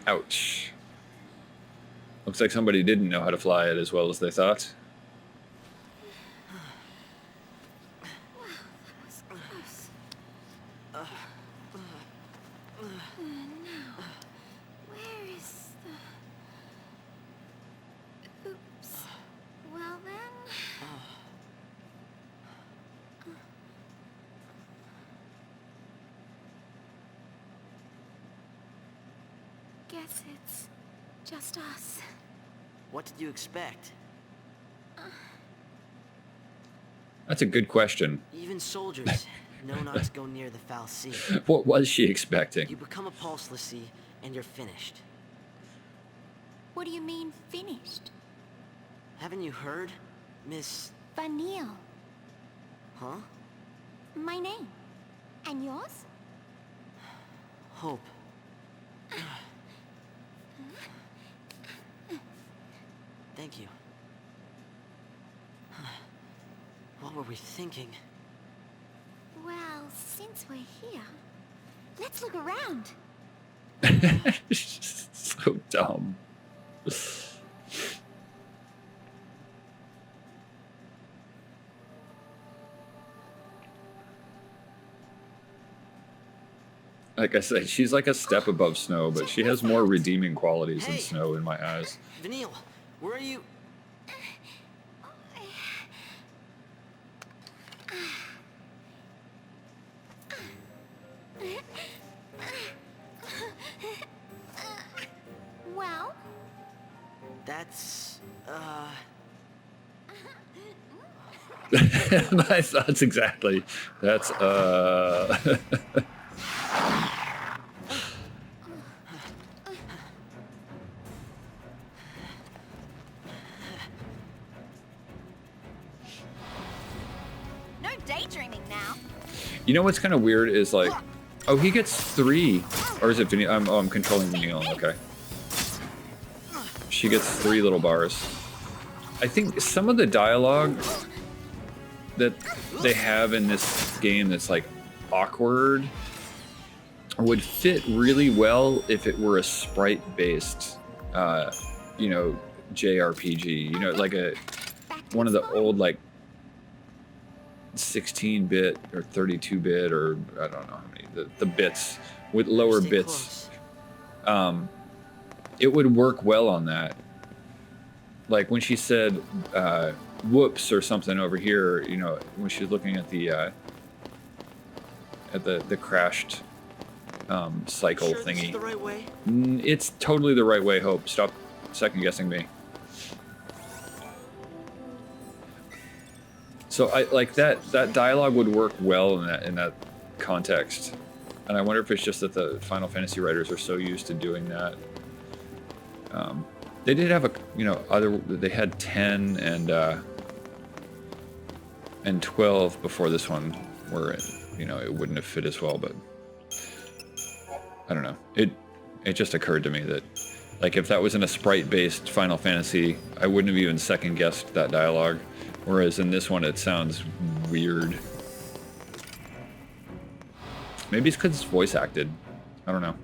Ouch. Looks like somebody didn't know how to fly it as well as they thought. Guess it's just us. What did you expect? That's a good question. Even soldiers know not to go near the foul sea. What was she expecting? You become a pulseless sea, and you're finished. What do you mean, finished? Haven't you heard, Miss... Vanille. Huh? My name. And yours? Hope. Thank you. What were we thinking? Well, since we're here, let's look around. So dumb. Like I said, she's like a step above Snow, but she has more redeeming qualities than Snow in my eyes. Vanille, where are you? Well? That's, My thoughts exactly. That's, No daydreaming now. You know what's kind of weird is like, oh, he gets 3, or is it Vanille? I'm controlling Vanille. Okay. She gets 3 little bars. I think some of the dialogue that they have in this game that's like awkward would fit really well if it were a sprite-based, you know, JRPG. You know, like one of the old like 16-bit or 32-bit or I don't know how many the bits with lower bits. It would work well on that. Like when she said whoops or something over here, you know, when she's looking at the crashed cycle sure thingy. This is the right way? It's totally the right way, Hope. Stop second guessing me. So I like that dialogue would work well in that context. And I wonder if it's just that the Final Fantasy writers are so used to doing that. They did have they had 10 and 12 before this one, where it wouldn't have fit as well, but I don't know. It just occurred to me that like if that was in a sprite-based Final Fantasy, I wouldn't have even second-guessed that dialogue, whereas in this one it sounds weird. Maybe it's because it's voice acted. I don't know.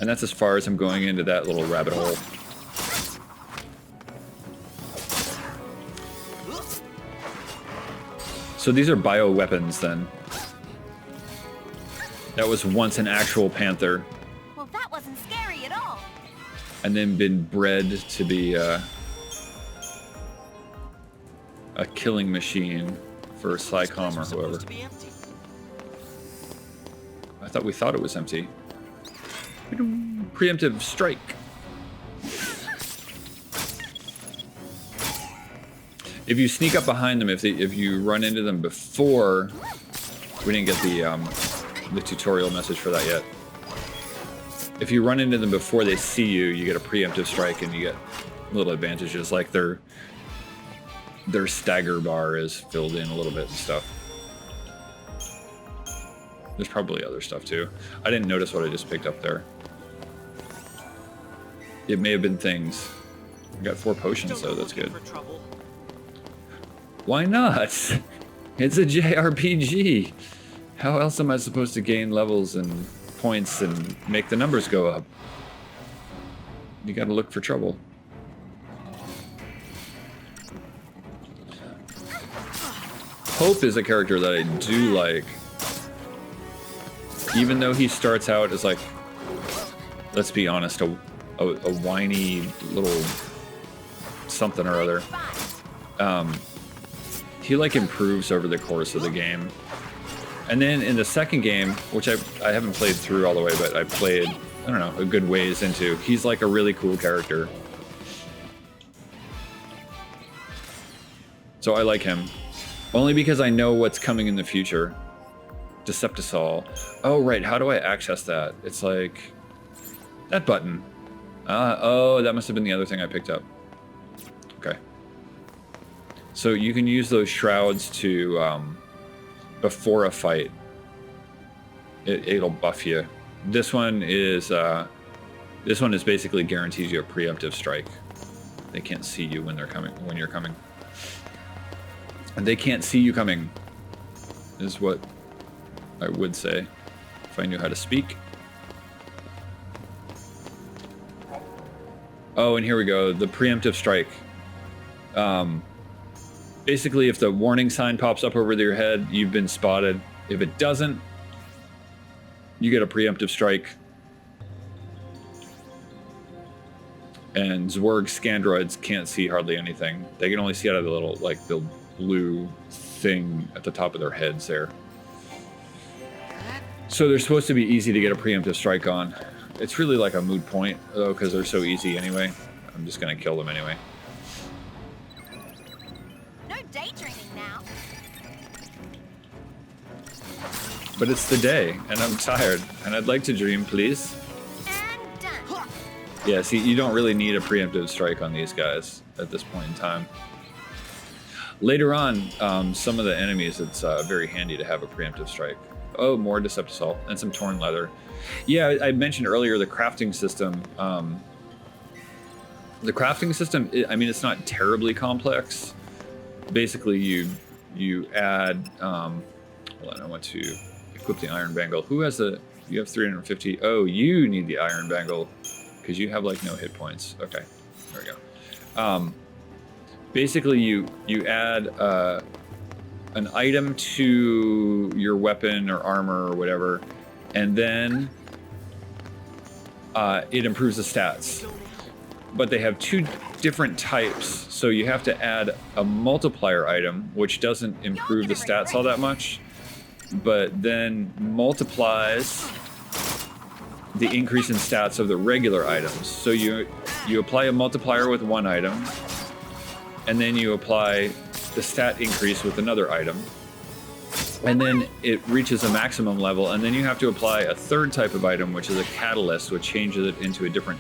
And that's as far as I'm going into that little rabbit hole. So these are bioweapons then. That was once an actual panther. Well, that wasn't scary at all. And then been bred to be a killing machine for Psycom or whoever. I thought we thought it was empty. Preemptive strike. If you sneak up behind them, if you run into them before, we didn't get the tutorial message for that yet. If you run into them before they see you, you get a preemptive strike and you get little advantages, like their stagger bar is filled in a little bit and stuff. There's probably other stuff too. I didn't notice what I just picked up there. It may have been things. I got 4 potions, so that's good. Why not? It's a JRPG. How else am I supposed to gain levels and points and make the numbers go up? You gotta look for trouble. Hope is a character that I do like. Even though he starts out as like, let's be honest, a whiny little something or other. He like improves over the course of the game. And then in the second game, which I haven't played through all the way, but I played, I don't know, a good ways into, he's like a really cool character. So I like him. Only because I know what's coming in the future. Deceptisol. Oh, right. How do I access that? It's like that button. Oh, that must have been the other thing I picked up. Okay. So you can use those shrouds to, before a fight. It'll buff you. This one is basically guarantees you a preemptive strike. They can't see you when you're coming. And they can't see you coming, is what I would say if I knew how to speak. Oh, and here we go, the preemptive strike. Basically, if the warning sign pops up over your head, you've been spotted. If it doesn't, you get a preemptive strike. And Zwerg Scandroids can't see hardly anything. They can only see out of the little, like, the blue thing at the top of their heads there. So they're supposed to be easy to get a preemptive strike on. It's really like a moot point, though, because they're so easy anyway. I'm just going to kill them anyway. No daydreaming now. But it's the day, and I'm tired, and I'd like to dream, please. And done. Yeah, see, you don't really need a preemptive strike on these guys at this point in time. Later on, some of the enemies, it's very handy to have a preemptive strike. Oh, more Deceptisol and some torn leather. Yeah, I mentioned earlier the crafting system. The crafting system, I mean, it's not terribly complex. Basically, you add. Hold on, I want to equip the Iron Bangle. Who has the? You have 350. Oh, you need the Iron Bangle because you have like no hit points. Okay, there we go. Basically, you add an item to your weapon or armor or whatever, and then it improves the stats. But they have two different types, so you have to add a multiplier item, which doesn't improve the stats all that much, but then multiplies the increase in stats of the regular items. So you apply a multiplier with one item, and then you apply the stat increase with another item, and then it reaches a maximum level, and then you have to apply a third type of item, which is a catalyst, which changes it into a different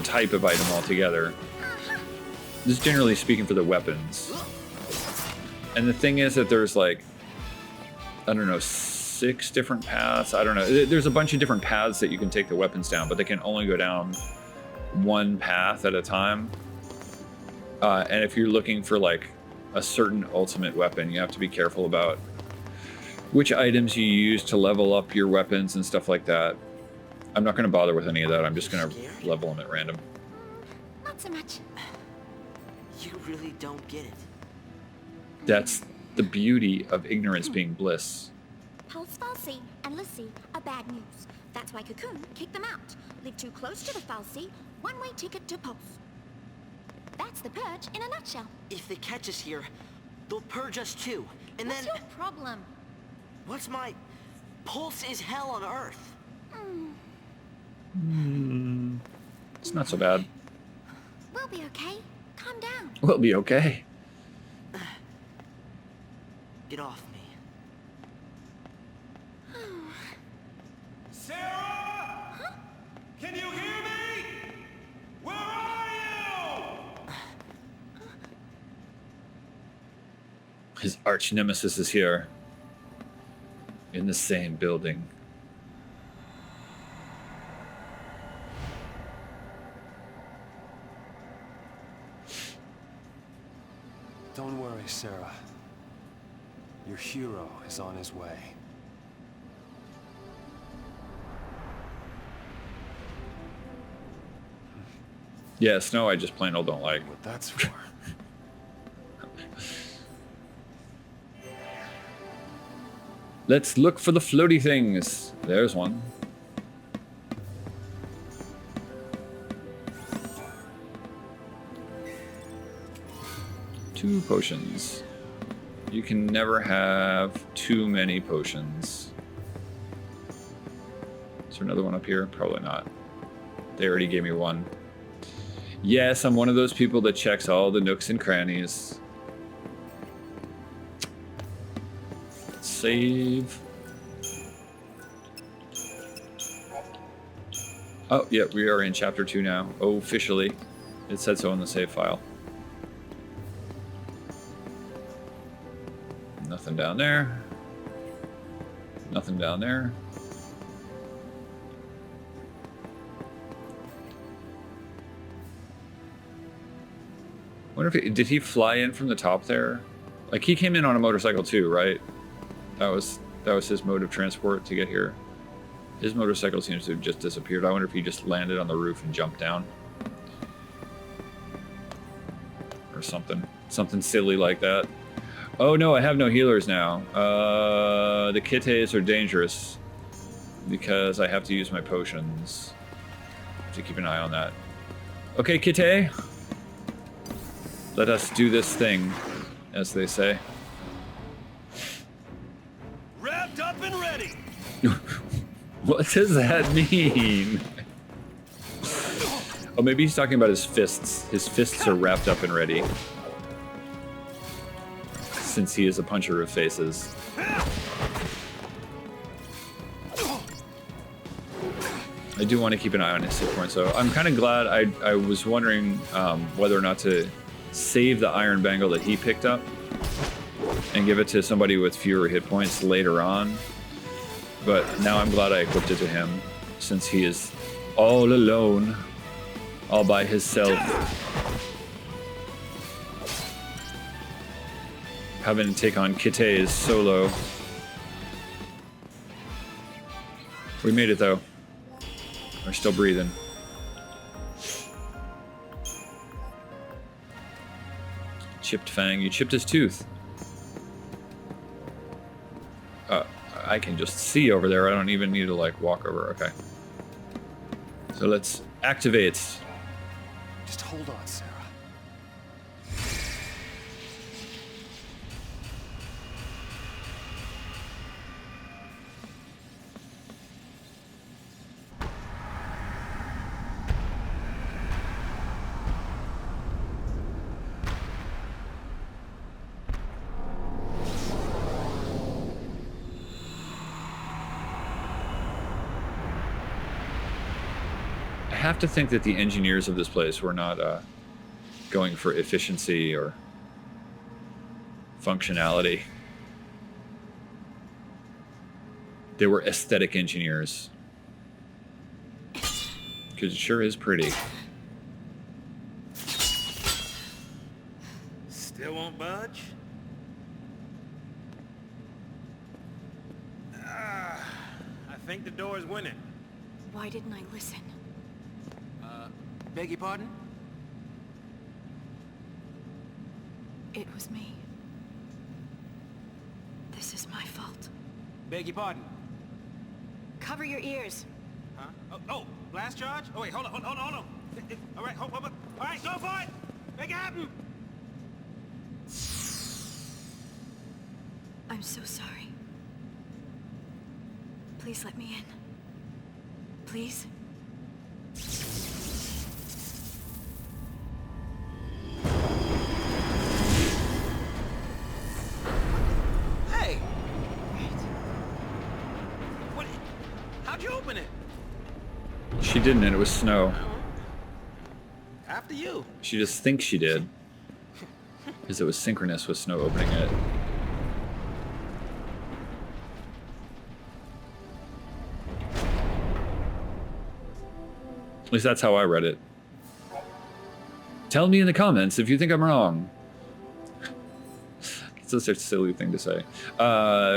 type of item altogether. This is generally speaking for the weapons. And the thing is that there's like, I don't know, 6 different paths. I don't know. There's a bunch of different paths that you can take the weapons down, but they can only go down one path at a time. And if you're looking for like a certain ultimate weapon, you have to be careful about which items you use to level up your weapons and stuff like that. I'm not going to bother with any of that. I'm just going to level them at random. Not so much. You really don't get it. That's the beauty of ignorance being bliss. Pulse Falsey and Lissy are bad news. That's why Cocoon kicked them out. Live too close to the Falsey, one-way ticket to Pulse. That's the purge in a nutshell. If they catch us here, they'll purge us too. And What's then... your problem? What's my... Pulse is hell on Earth. It's not so bad. We'll be okay. Calm down. We'll be okay. Get off me. Sarah? Huh? Can you hear me? Where are you? His arch nemesis is here. In the same building. Don't worry, Sarah. Your hero is on his way. Yeah, Snow I just plain old don't like. What that's for. Let's look for the floaty things. There's one. Two potions. You can never have too many potions. Is there another one up here? Probably not. They already gave me one. Yes, I'm one of those people that checks all the nooks and crannies. Save. Oh, yeah, we are in chapter 2 now. Officially. It said so in the save file. Nothing down there. Nothing down there. Wonder if did he fly in from the top there? Like he came in on a motorcycle too, right? That was his mode of transport to get here. His motorcycle seems to have just disappeared. I wonder if he just landed on the roof and jumped down. Or something. Something silly like that. Oh no, I have no healers now. The kites are dangerous because I have to use my potions. To keep an eye on that. Okay, Kite. Let us do this thing, as they say. Wrapped up and ready. What does that mean? Oh, maybe he's talking about his fists. His fists are wrapped up and ready. Since he is a puncher of faces. I do want to keep an eye on his hit points, so I'm kind of glad. I was wondering whether or not to save the iron bangle that he picked up and give it to somebody with fewer hit points later on. But now I'm glad I equipped it to him, since he is all alone, all by himself. Having to take on Kite's solo. We made it though. We're still breathing. Chipped Fang, you chipped his tooth. I can just see over there. I don't even need to like walk over. Okay. So let's activate. Just hold on, Sarah. I have to think that the engineers of this place were not going for efficiency or functionality. They were aesthetic engineers. Because it sure is pretty. Still won't budge? I think the door's winning. Why didn't I listen? Beg your pardon? It was me. This is my fault. Beg your pardon? Cover your ears. Huh? Oh, blast charge? Oh wait, hold on. All right, hold. All right, go for it. Make it happen. I'm so sorry. Please let me in. Please? Hey! What? How'd you open it? She didn't, and it was Snow. After you. She just thinks she did. Because it was synchronous with Snow opening it. At least that's how I read it. Tell me in the comments if you think I'm wrong. such a silly thing to say.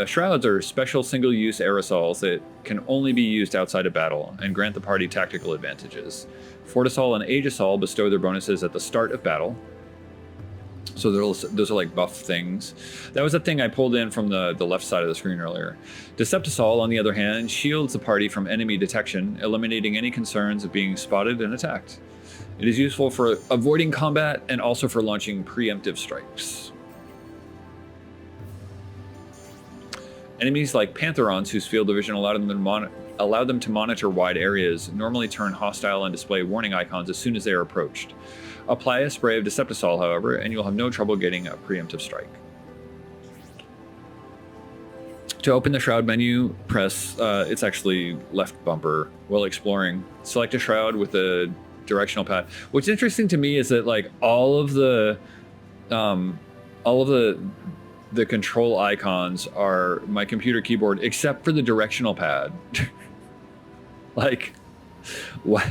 Shrouds are special single-use aerosols that can only be used outside of battle and grant the party tactical advantages. Fortisol and Aegisol bestow their bonuses at the start of battle. So those are like buff things. That was a thing I pulled in from the left side of the screen earlier. Deceptisol, on the other hand, shields the party from enemy detection, eliminating any concerns of being spotted and attacked. It is useful for avoiding combat and also for launching preemptive strikes. Enemies like Pantherons, whose field of vision allowed them to monitor wide areas, normally turn hostile and display warning icons as soon as they are approached. Apply a spray of Deceptisol, however, and you'll have no trouble getting a preemptive strike. To open the Shroud menu, press it's actually left bumper while exploring. Select a Shroud with a directional pad. What's interesting to me is that like all of the control icons are my computer keyboard except for the directional pad. Like what?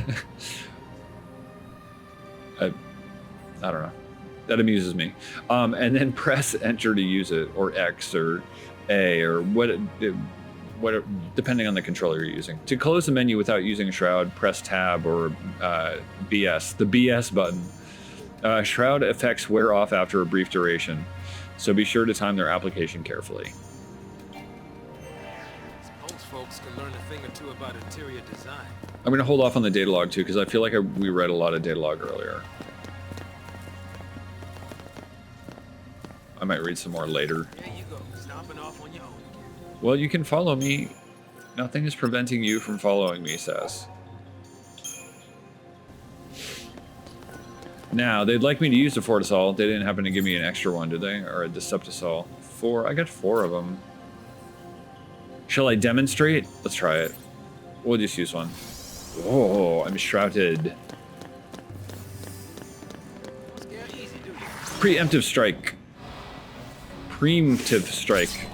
I don't know. That amuses me. And then press enter to use it, or X or A or what depending on the controller you're using. To close the menu without using a Shroud, press tab or BS, the BS button. Shroud effects wear off after a brief duration, so be sure to time their application carefully. Suppose folks can learn a thing or two about interior design. I'm going to hold off on the data log too, because I feel like we read a lot of data log earlier. I might read some more later. There you go, stomping off on your own again. Well, you can follow me. Nothing is preventing you from following me, Sass. Now, they'd like me to use a Fortisol. They didn't happen to give me an extra one, did they? Or a Deceptisol. 4. I got 4 of them. Shall I demonstrate? Let's try it. We'll just use one. Oh, I'm shrouded. Preemptive strike. Preemptive strike.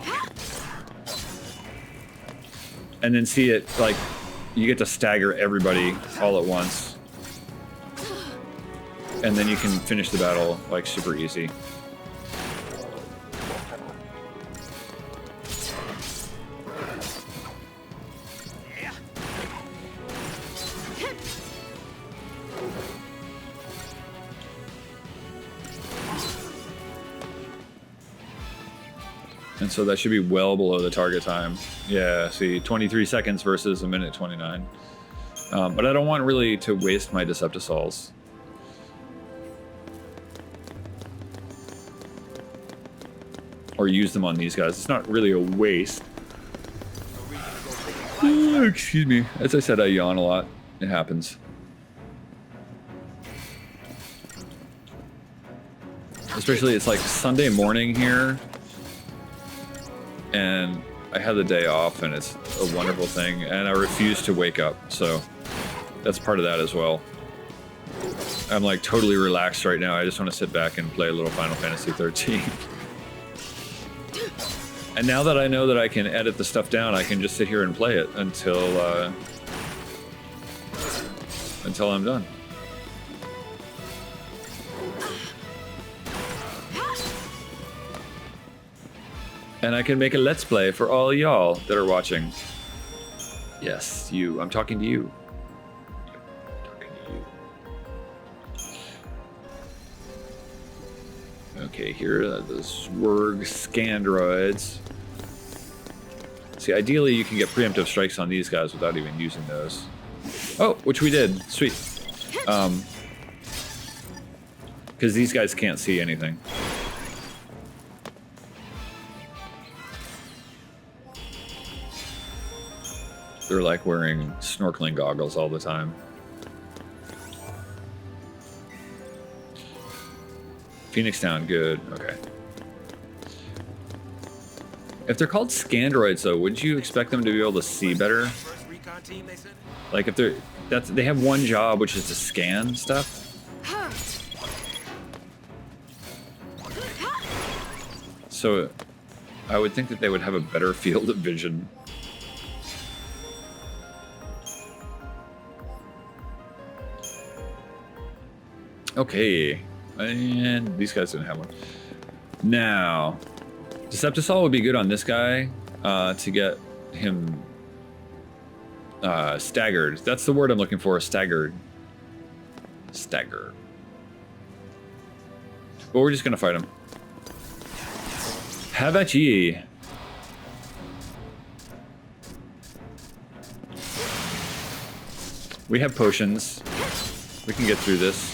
And then see it, like, you get to stagger everybody all at once. And then you can finish the battle, like, super easy. And so that should be well below the target time. Yeah, see, 23 seconds versus a minute 29. But I don't want really to waste my Deceptisols. Or use them on these guys. It's not really a waste. Excuse me. As I said, I yawn a lot. It happens. Especially, it's like Sunday morning here. And I had the day off, and it's a wonderful thing, and I refuse to wake up, so that's part of that as well. I'm like totally relaxed right now. I just want to sit back and play a little Final Fantasy 13. And now that I know that I can edit the stuff down, I can just sit here and play it until I'm done. And I can make a Let's Play for all y'all that are watching. Yes, you. I'm talking to you. Okay, here are the Zwerg Scandroids. See, ideally you can get preemptive strikes on these guys without even using those. Oh, which we did. Sweet. Because these guys can't see anything. They're like wearing snorkeling goggles all the time. Phoenix Town, good. Okay. If they're called Scandroids, though, wouldn't you expect them to be able to see better? Like if they're they have one job, which is to scan stuff. So I would think that they would have a better field of vision. Okay, and these guys didn't have one. Now, Deceptisol would be good on this guy to get him staggered. That's the word I'm looking for, staggered. Stagger. But we're just gonna fight him. Have at ye. We have potions. We can get through this.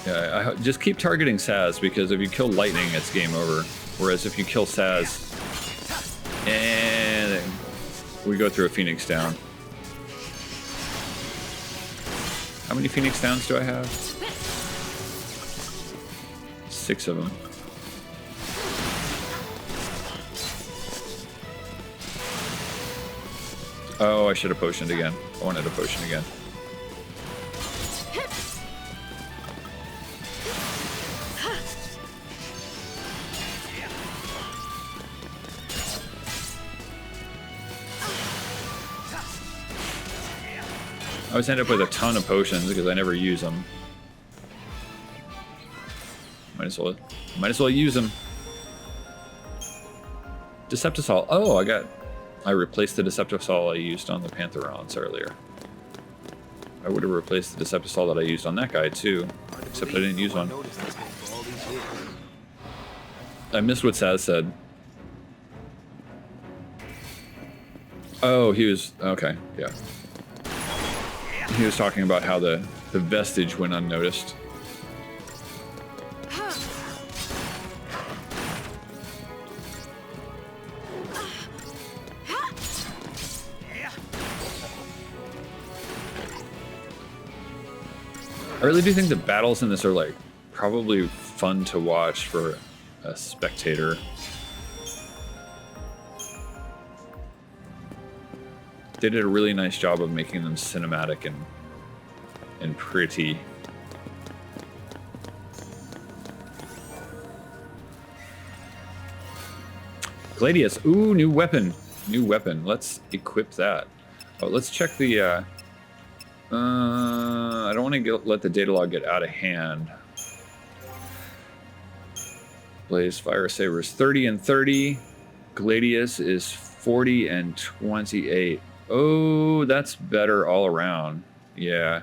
Yeah, just keep targeting Saz, because if you kill Lightning, it's game over. Whereas if you kill Saz, and we go through a Phoenix down. How many Phoenix downs do I have? 6 of them. Oh, I should have potioned again. I wanted to potion again. I always end up with a ton of potions because I never use them. Might as well use them. Deceptisol. Oh, I replaced the Deceptisol I used on the Pantherons earlier. I would have replaced the Deceptisol that I used on that guy too, except I didn't use one. I missed what Saz said. Oh, he was okay. Yeah. He was talking about how the Vestige went unnoticed. I really do think the battles in this are like probably fun to watch for a spectator. They did a really nice job of making them cinematic and pretty. Gladius, ooh, new weapon. New weapon. Let's equip that. Oh, let's check the I don't want to let the data log get out of hand. Blaze Fire Saber is 30 and 30. Gladius is 40 and 28. Oh, that's better all around. Yeah.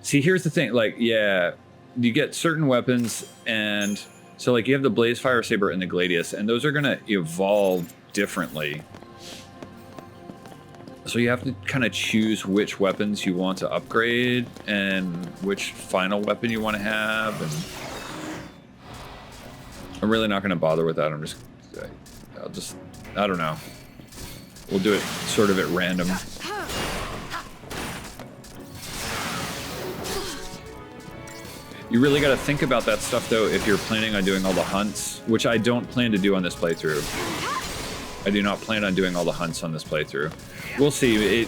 See, here's the thing. Like, yeah, you get certain weapons, and so like you have the Blaze Fire Saber and the Gladius, and those are going to evolve differently. So you have to kind of choose which weapons you want to upgrade and which final weapon you want to have. And I'm really not going to bother with that. I don't know. We'll do it sort of at random. You really got to think about that stuff though if you're planning on doing all the hunts, which I don't plan to do on this playthrough. I do not plan on doing all the hunts on this playthrough. We'll see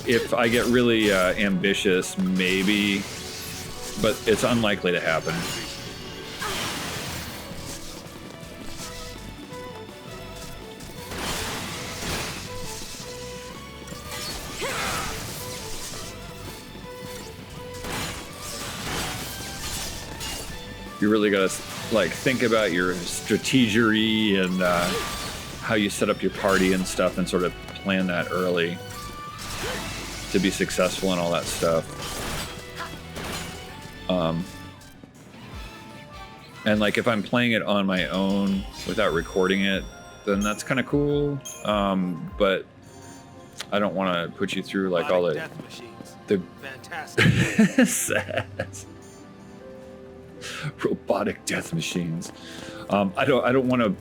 if I get really ambitious, maybe, but it's unlikely to happen. You really gotta like think about your strategery and how you set up your party and stuff, and sort of plan that early to be successful and all that stuff. And like if I'm playing it on my own without recording it, then that's kind of cool. But I don't want to put you through like all the Fantastic. robotic death machines. I don't want to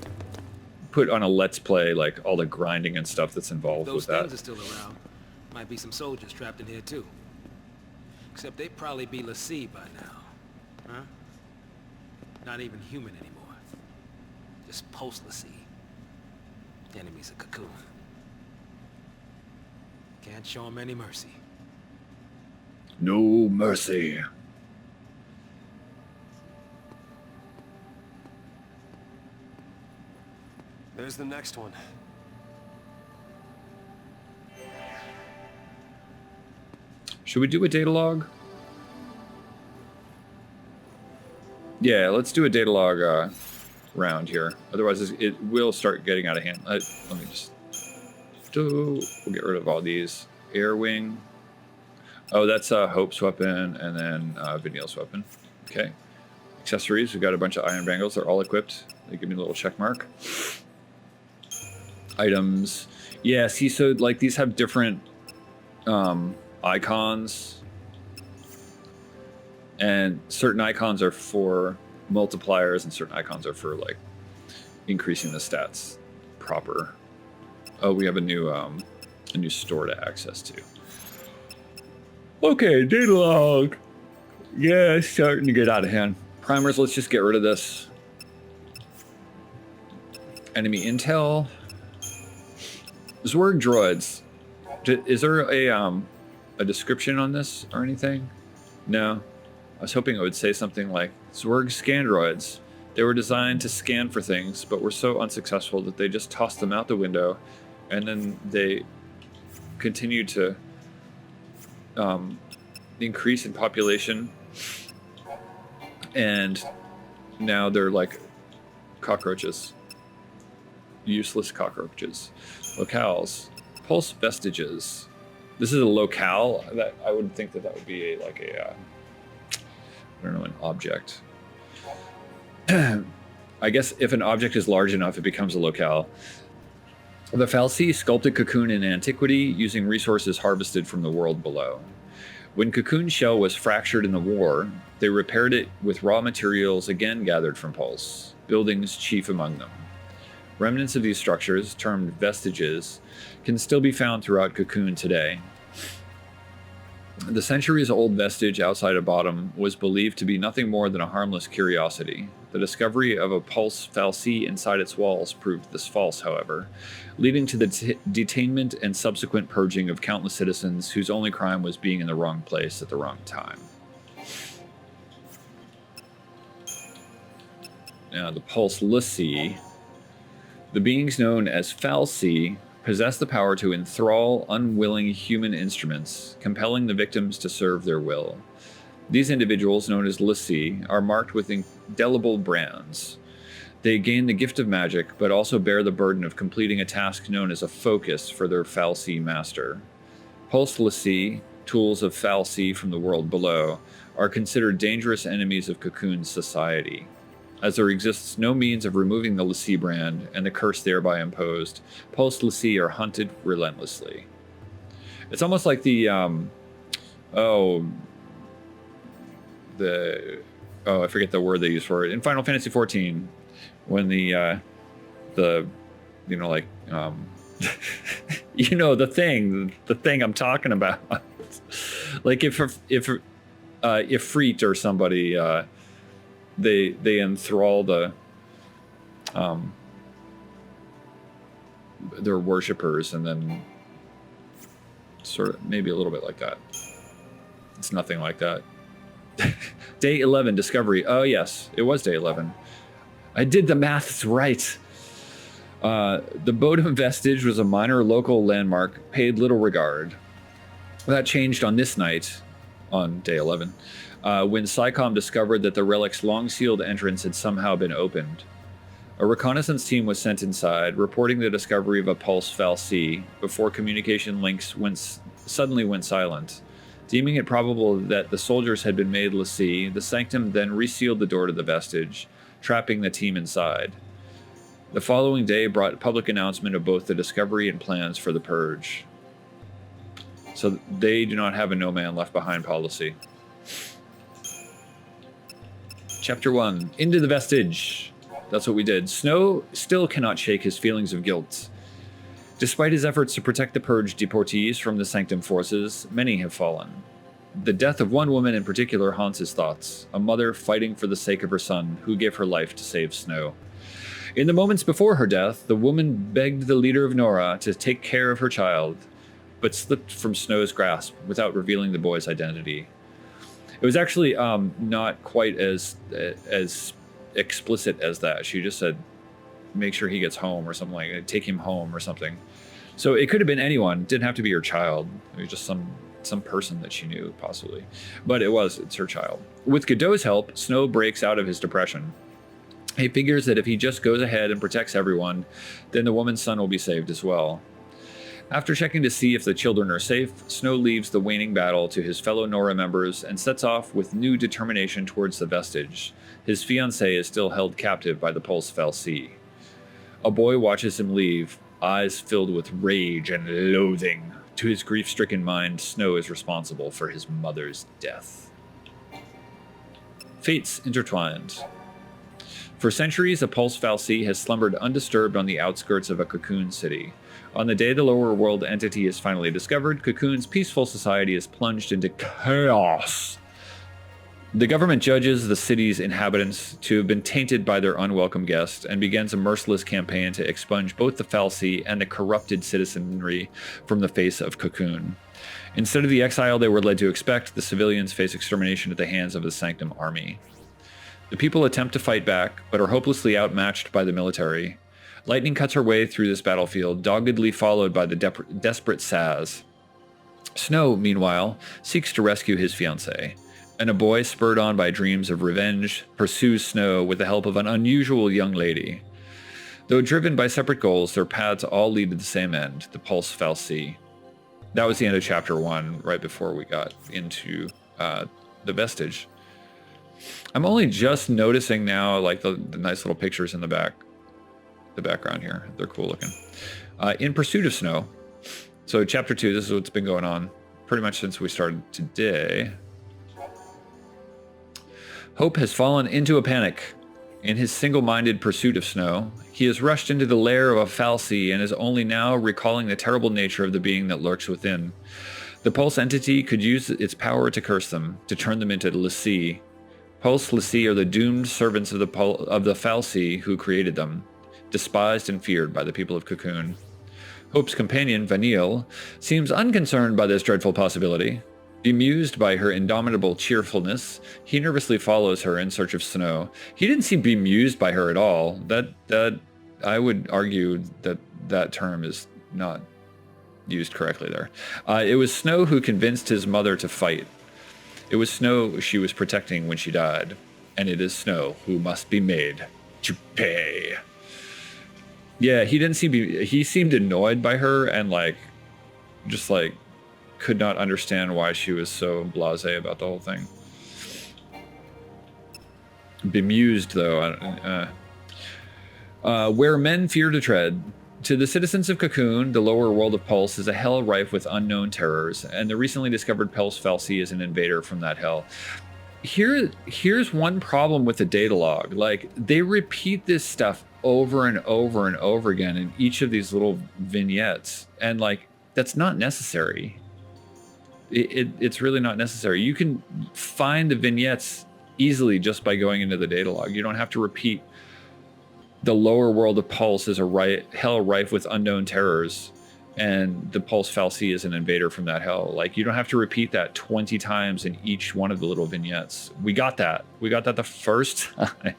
put on a let's play like all the grinding and stuff that's involved Those with that. things are still around. Might be some soldiers trapped in here too. Except they'd probably be Lassie by now. Huh? Not even human anymore. Just post-Lassie. Enemies of Cocoon. Can't show them any mercy. No mercy. There's the next one. Should we do a data log? Yeah, let's do a data log round here. Otherwise, it will start getting out of hand. Let me just we'll get rid of all these. Air wing. Oh, that's Hope's weapon, and then Vineal's weapon. Okay. Accessories. We've got a bunch of iron bangles. They're all equipped. They give me a little check mark. Items. Yeah, see, so like these have different icons, and certain icons are for multipliers, and certain icons are for like increasing the stats proper. Oh, we have a new store to access to. Okay, data log. Yeah, it's starting to get out of hand. Primers, let's just get rid of this. Enemy intel. Zwerg droids. Is there a description on this or anything? No. I was hoping it would say something like Zwerg scan droids. They were designed to scan for things, but were so unsuccessful that they just tossed them out the window, and then they continued to increase in population, and now they're like cockroaches. Useless cockroaches. Locales. Pulse vestiges. This is a locale. That I would think that would be I don't know, an object. I guess if an object is large enough, it becomes a locale. The fal'Cie sculpted Cocoon in antiquity using resources harvested from the world below. When Cocoon's shell was fractured in the war, they repaired it with raw materials again gathered from Pulse, buildings chief among them. Remnants of these structures, termed vestiges, can still be found throughout Cocoon today. The centuries-old vestige outside of Bottom was believed to be nothing more than a harmless curiosity. The discovery of a Pulse fal'Cie inside its walls proved this false, however, leading to the detainment and subsequent purging of countless citizens whose only crime was being in the wrong place at the wrong time. Now, the Pulse fal'Cie. The beings known as fal'Cie possess the power to enthrall unwilling human instruments, compelling the victims to serve their will. These individuals, known as fal'Cie, are marked with indelible brands. They gain the gift of magic, but also bear the burden of completing a task known as a focus for their fal'Cie master. Pulse fal'Cie, tools of fal'Cie from the world below, are considered dangerous enemies of Cocoon's society. As there exists no means of removing the fal'Cie brand and the curse thereby imposed, Pulse fal'Cie are hunted relentlessly. It's almost like I forget the word they use for it in Final Fantasy XIV, when the thing I'm talking about, like if Ifrit or somebody. They enthrall their worshippers, and then sort of maybe a little bit like that. It's nothing like that. Day 11 discovery. Oh yes, it was day 11. I did the math. It's right. The Bodum vestige was a minor local landmark, paid little regard. That changed on this night, on day 11. When SciComm discovered that the relic's long-sealed entrance had somehow been opened. A reconnaissance team was sent inside, reporting the discovery of a Pulse fal'Cie before communication links suddenly went silent. Deeming it probable that the soldiers had been made fal'Cie, the Sanctum then resealed the door to the vestige, trapping the team inside. The following day brought public announcement of both the discovery and plans for the purge. So they do not have a no man left behind policy. Chapter 1, Into the Vestige. That's what we did. Snow still cannot shake his feelings of guilt. Despite his efforts to protect the Purge deportees from the Sanctum forces, many have fallen. The death of one woman in particular haunts his thoughts, a mother fighting for the sake of her son, who gave her life to save Snow. In the moments before her death, the woman begged the leader of Nora to take care of her child, but slipped from Snow's grasp without revealing the boy's identity. It was actually not quite as explicit as that. She just said, make sure he gets home or something like that. Take him home or something. So it could have been anyone. It didn't have to be her child. It was just some some person that she knew, possibly. But it's her child. With Godot's help, Snow breaks out of his depression. He figures that if he just goes ahead and protects everyone, then the woman's son will be saved as well. After checking to see if the children are safe, Snow leaves the waning battle to his fellow Nora members and sets off with new determination towards the Vestige. His fiancée is still held captive by the Pulse fal'Cie. A boy watches him leave, eyes filled with rage and loathing. To his grief-stricken mind, Snow is responsible for his mother's death. Fates intertwined. For centuries, a Pulse fal'Cie has slumbered undisturbed on the outskirts of a Cocoon city. On the day the lower world entity is finally discovered, Cocoon's peaceful society is plunged into chaos. The government judges the city's inhabitants to have been tainted by their unwelcome guest and begins a merciless campaign to expunge both the fal'Cie and the corrupted citizenry from the face of Cocoon. Instead of the exile they were led to expect, the civilians face extermination at the hands of the Sanctum army. The people attempt to fight back, but are hopelessly outmatched by the military. Lightning cuts her way through this battlefield, doggedly followed by the desperate Saz. Snow, meanwhile, seeks to rescue his fiancée, and a boy, spurred on by dreams of revenge, pursues Snow with the help of an unusual young lady. Though driven by separate goals, their paths all lead to the same end, the Pulse fal'Cie. That was the end of chapter 1, right before we got into the Vestige. I'm only just noticing now, like, the nice little pictures in the background here. They're cool looking. In Pursuit of Snow. So chapter 2, this is what's been going on pretty much since we started today. Hope has fallen into a panic. In his single-minded pursuit of Snow, he has rushed into the lair of a fal'Cie and is only now recalling the terrible nature of the being that lurks within. The Pulse entity could use its power to curse them, to turn them into l'Cie. Pulse l'Cie are the doomed servants of the fal'Cie who created them, despised and feared by the people of Cocoon. Hope's companion, Vanille, seems unconcerned by this dreadful possibility. Bemused by her indomitable cheerfulness, he nervously follows her in search of Snow. He didn't seem bemused by her at all. That I would argue that term is not used correctly there. It was Snow who convinced his mother to fight. It was Snow she was protecting when she died, and it is Snow who must be made to pay. Yeah, he seemed annoyed by her and just could not understand why she was so blasé about the whole thing. Bemused, though. Where men fear to tread. To the citizens of Cocoon, the lower world of Pulse is a hell rife with unknown terrors, and the recently discovered Pulse fal'Cie is an invader from that hell. Here's one problem with the data log. Like, they repeat this stuff over and over and over again in each of these little vignettes, and that's not necessary. It's really not necessary. You can find the vignettes easily just by going into the data log. You don't have to repeat the lower world of Pulse is a hell rife with unknown terrors, and the Pulse fal'Cie is an invader from that hell. You don't have to repeat that 20 times in each one of the little vignettes. We got that. We got that the first time.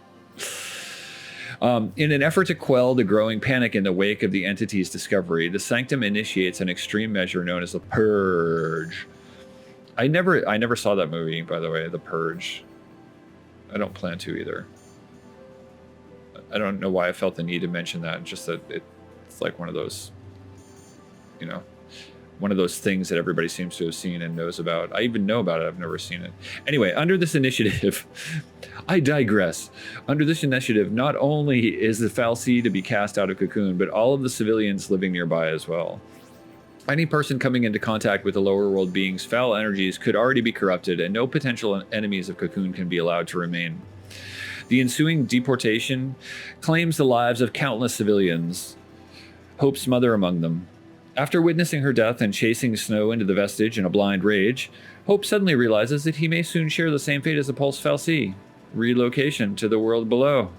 In an effort to quell the growing panic in the wake of the entity's discovery, the Sanctum initiates an extreme measure known as the Purge. I never saw that movie, by the way, The Purge. I don't plan to either. I don't know why I felt the need to mention that. Just that it's like one of those, one of those things that everybody seems to have seen and knows about. I even know about it. I've never seen it. Anyway, under this initiative, I digress. Under this initiative, not only is the fal'Cie to be cast out of Cocoon, but all of the civilians living nearby as well. Any person coming into contact with the lower world beings' foul energies could already be corrupted, and no potential enemies of Cocoon can be allowed to remain. The ensuing deportation claims the lives of countless civilians, Hope's mother among them. After witnessing her death and chasing Snow into the Vestige in a blind rage, Hope suddenly realizes that he may soon share the same fate as the Pulse fal'Cie, relocation to the world below.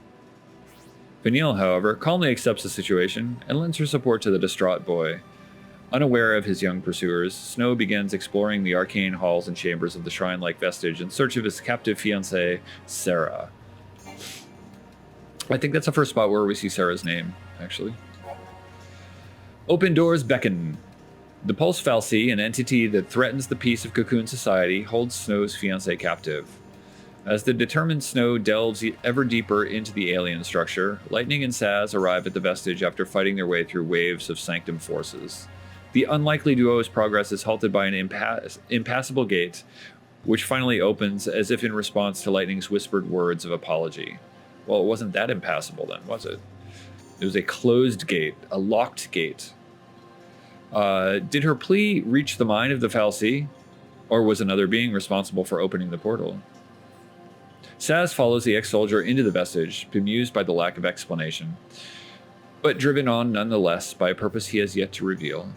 Vanille, however, calmly accepts the situation and lends her support to the distraught boy. Unaware of his young pursuers, Snow begins exploring the arcane halls and chambers of the shrine-like Vestige in search of his captive fiancée, Sarah. I think that's the first spot where we see Sarah's name, actually. Open doors beckon. The Pulse Fal'Cie, an entity that threatens the peace of Cocoon society, holds Snow's fiancée captive. As the determined Snow delves ever deeper into the alien structure, Lightning and Saz arrive at the Vestige after fighting their way through waves of Sanctum forces. The unlikely duo's progress is halted by an impassable gate, which finally opens as if in response to Lightning's whispered words of apology. Well, it wasn't that impassable then, was it? It was a closed gate, a locked gate. Did her plea reach the mind of the Fal'Cie, or was another being responsible for opening the portal? Saz follows the ex-soldier into the Vestige, bemused by the lack of explanation, but driven on nonetheless by a purpose he has yet to reveal.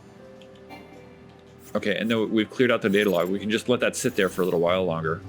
Okay, and though we've cleared out the data log, we can just let that sit there for a little while longer.